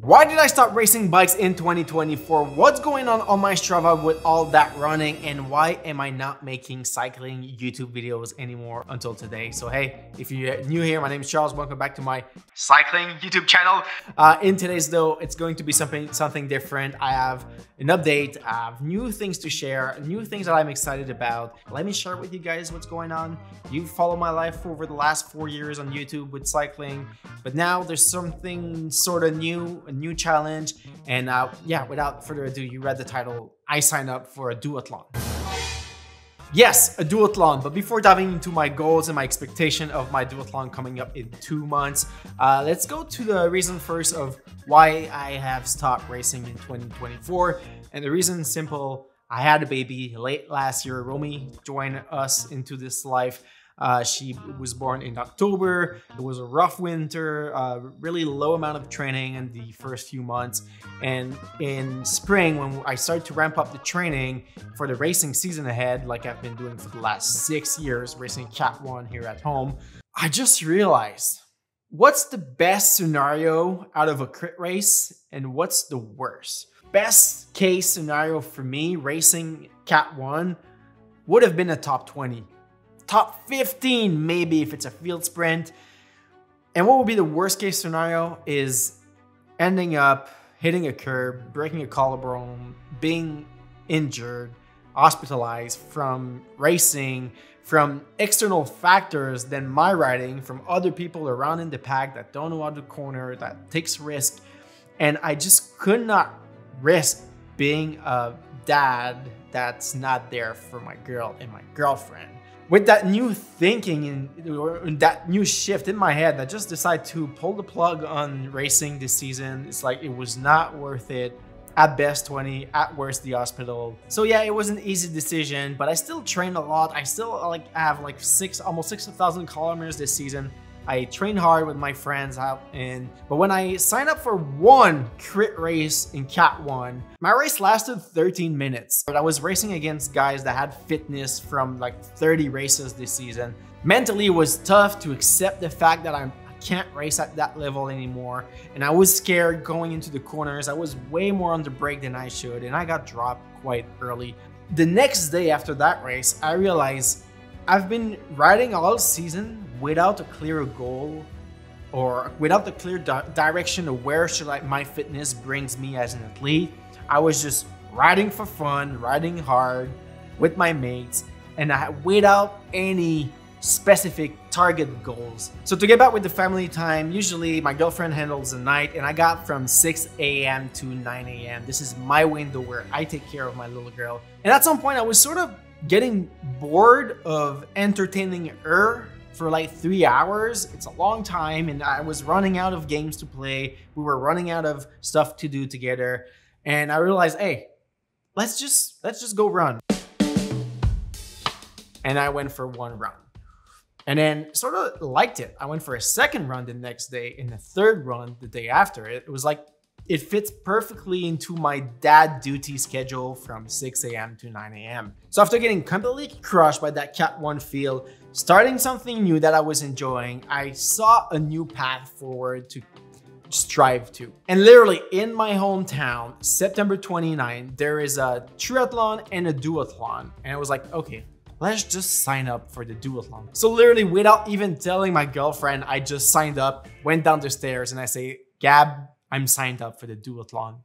Why did I stop racing bikes in 2024? What's going on my Strava with all that running? And why am I not making cycling YouTube videos anymore until today? So hey, if you're new here, my name is Charles. Welcome back to my cycling YouTube channel. In today's though, it's going to be something different. I have an update, I have new things to share, new things that I'm excited about. Let me share with you guys what's going on. You've followed my life over the last 4 years on YouTube with cycling, but now there's something sort of new, a new challenge. And yeah, without further ado, you read the title, I signed up for a duathlon. Yes, a duathlon. But before diving into my goals and my expectation of my duathlon coming up in 2 months, let's go to the reason first of why I have stopped racing in 2024. And the reason is simple. I had a baby late last year. Romy joined us into this life. She was born in October. It was a rough winter, really low amount of training in the first few months. And in spring, when I started to ramp up the training for the racing season ahead, like I've been doing for the last 6 years, racing Cat 1 here at home, I just realized what's the best scenario out of a crit race and what's the worst. Best case scenario for me racing Cat 1 would have been a top 20. Top 15 maybe if it's a field sprint. And what would be the worst case scenario is ending up hitting a curb, breaking a collarbone, being injured, hospitalized from racing, from external factors than my riding, from other people around in the pack that don't know how to corner, that takes risk. And I just could not risk being a dad that's not there for my girl and my girlfriend. With that new thinking and that new shift in my head, I just decided to pull the plug on racing this season. It's like it was not worth it. At best 20, at worst the hospital. So yeah, it was an easy decision, but I still train a lot. I still have like almost 6,000 kilometers this season. I train hard with my friends out, but when I signed up for one crit race in Cat 1, my race lasted 13 minutes. But I was racing against guys that had fitness from like 30 races this season. Mentally, it was tough to accept the fact that I can't race at that level anymore. And I was scared going into the corners. I was way more on the brake than I should, and I got dropped quite early. The next day after that race, I realized I've been riding all season without a clear goal or without the clear direction of where my fitness brings me as an athlete. I was just riding for fun, riding hard with my mates, and without any specific target goals. So to get back with the family time, usually my girlfriend handles the night, and I got from 6 a.m. to 9 a.m. This is my window where I take care of my little girl. And at some point I was sort of getting bored of entertaining her for like 3 hours. It's a long time, and I was running out of games to play. We were running out of stuff to do together. And I realized, hey, let's just go run. And I went for one run. And then sort of liked it. I went for a second run the next day, and a third run the day after. It was like, it fits perfectly into my dad duty schedule from 6 a.m. to 9 a.m. So after getting completely crushed by that Cat 1 field, starting something new that I was enjoying, I saw a new path forward to strive to. And literally in my hometown, September 29, there is a triathlon and a duathlon. And I was like, okay, let's just sign up for the duathlon. So literally without even telling my girlfriend, I just signed up, went down the stairs, and I say, Gab, I'm signed up for the duathlon.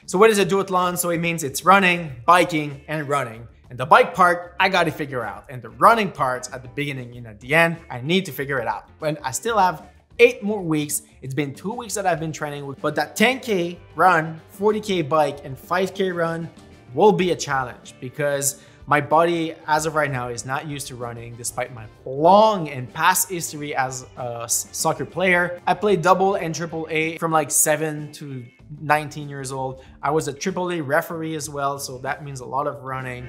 So what is a duathlon? So it means it's running, biking, and running. And the bike part, I got to figure out. And the running parts at the beginning and at the end, I need to figure it out. But I still have 8 more weeks. It's been 2 weeks that I've been training, but that 10K run, 40K bike, and 5K run will be a challenge because my body, as of right now, is not used to running despite my long and past history as a soccer player. I played double and triple A from like 7 to 19 years old. I was a triple A referee as well, so that means a lot of running.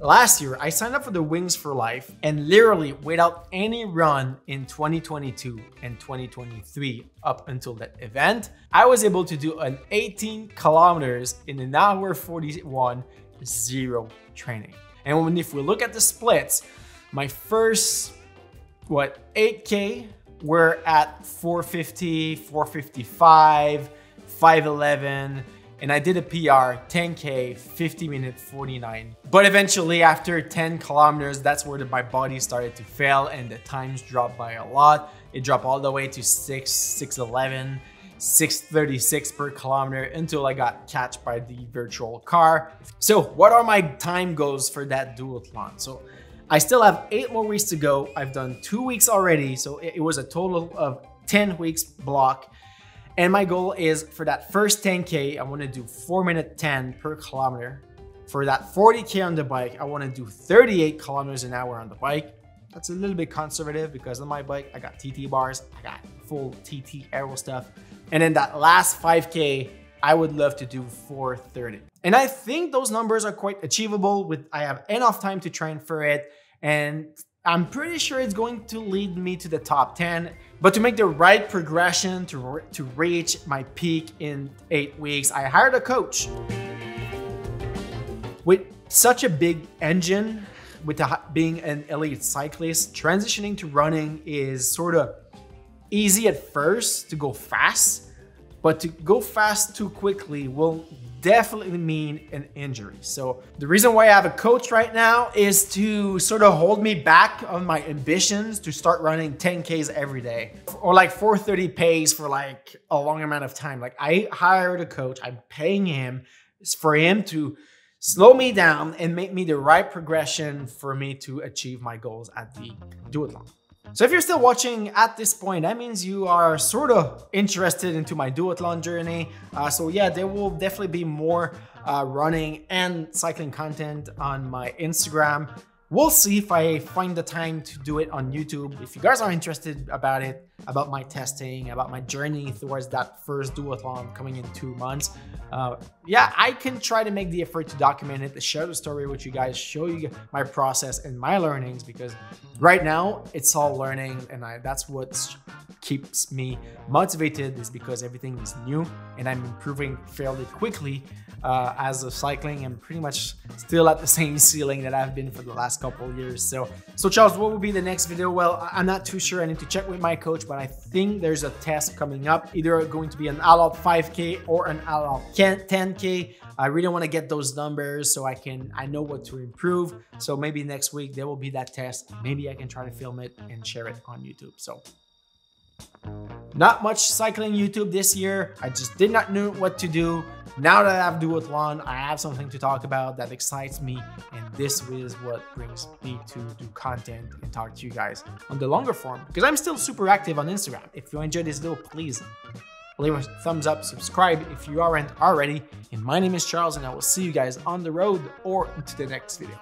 Last year, I signed up for the Wings for Life, and literally without any run in 2022 and 2023 up until that event, I was able to do an 18 kilometers in an hour 41, zero training. And if we look at the splits, my first 8K were at 450, 455, 5:11, and I did a PR, 10K, 50 minute 49. But eventually after 10 kilometers, that's where my body started to fail and the times dropped by a lot. It dropped all the way to 6:11, 6:36 per kilometer until I got catched by the virtual car. So what are my time goals for that duathlon? So I still have 8 more weeks to go. I've done 2 weeks already. So it was a total of 10 weeks block. And my goal is for that first 10K, I want to do 4:10 per kilometer. For that 40K on the bike, I want to do 38 kilometers an hour on the bike. That's a little bit conservative because on my bike, I got TT bars, I got full TT aero stuff. And then that last 5K, I would love to do 4:30. And I think those numbers are quite achievable I have enough time to train for it. And I'm pretty sure it's going to lead me to the top 10. But to make the right progression to reach my peak in 8 weeks, I hired a coach. With such a big engine, with being an elite cyclist, transitioning to running is sort of easy at first to go fast, but to go fast too quickly will definitely mean an injury. So the reason why I have a coach right now is to sort of hold me back on my ambitions to start running 10Ks every day or like 4:30 pace for like a long amount of time. Like I hired a coach, I'm paying him for him to slow me down and make me the right progression for me to achieve my goals at the duathlon. So if you're still watching at this point, that means you are sort of interested into my duathlon journey. So yeah, there will definitely be more running and cycling content on my Instagram. We'll see if I find the time to do it on YouTube. If you guys are interested about it, about my testing, about my journey towards that first duathlon coming in 2 months, yeah, I can try to make the effort to document it, to share the story with you guys, show you my process and my learnings, because right now it's all learning, and that's what keeps me motivated, is because everything is new and I'm improving fairly quickly. As of cycling, I'm pretty much still at the same ceiling that I've been for the last couple of years. So Charles, what will be the next video? Well, I'm not too sure. I need to check with my coach, but I think there's a test coming up, either going to be an all-out 5K or an all-out 10K. I really want to get those numbers so I know what to improve. So maybe next week there will be that test. Maybe I can try to film it and share it on YouTube. So not much cycling YouTube this year. I just did not know what to do. Now that I have Duathlon, I have something to talk about that excites me, and this is what brings me to do content and talk to you guys on the longer form, because I'm still super active on Instagram. If you enjoyed this video, please leave a thumbs up, subscribe if you aren't already, and my name is Charles, and I will see you guys on the road or into the next video.